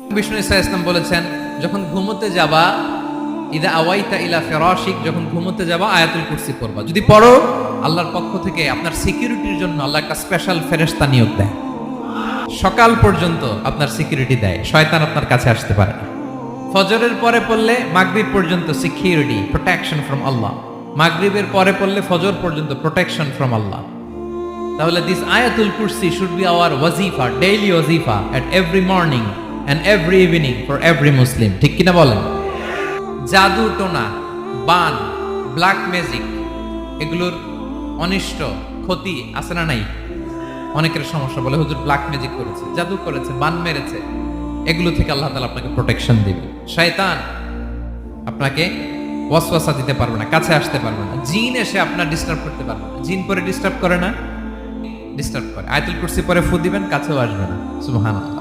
বিষ্ণু ইসা ইসলাম বলেছেন, যখন ঘুমোতে যাবা, ইদা আওয়াইতা ইলা ফিরাশিক, যখন ঘুমোতে যাবা আয়াতুল কুরসি পড়বা। যদি পড়ো, আল্লাহর পক্ষ থেকে আপনার সিকিউরিটির জন্য আল্লাহ একটা স্পেশাল ফেরেশতা নিয়োগ দেয়। সকাল পর্যন্ত আপনার সিকিউরিটি দেয়, শয়তান আপনার কাছে আসতে পারে না। ফজরের পরে পড়লে মাগরিব পর্যন্ত সিকিউরিটি, প্রোটেকশন ফ্রম আল্লাহ। মাগরিবের পরে পড়লে ফজর পর্যন্ত প্রোটেকশন ফ্রম আল্লাহ। তাহলে দিস আয়াতুল কুরসি শুড বি আওয়ার ওয়াজিফা, ডেইলি ওয়াজিফা at every morning and every evening for every Muslim. ঠিক কিনা বলেন? জাদু টোনা, বান, ব্ল্যাক ম্যাজিক, এগুলোর অনিষ্ট ক্ষতি আছে না নাই? অনেকের সমস্যা, বলে হুজুর ব্ল্যাক ম্যাজিক করেছে, জাদু করেছে, বান মেরেছে। এগুলো থেকে আল্লাহ তাআলা আপনাকে প্রোটেকশন দিবে। শয়তান আপনাকে ওয়াসওয়াসা দিতে পারবে না, কাছে আসতে পারবে না। জিন এসে আপনার ডিস্টার্ব করতে পারবে না। জিন পরে ডিস্টার্ব করে না? ডিস্টার্ব করে। আয়াতুল কুরসি পরে ফু দিবেন, কাছেও আসবে না। সুবহানাল্লাহ।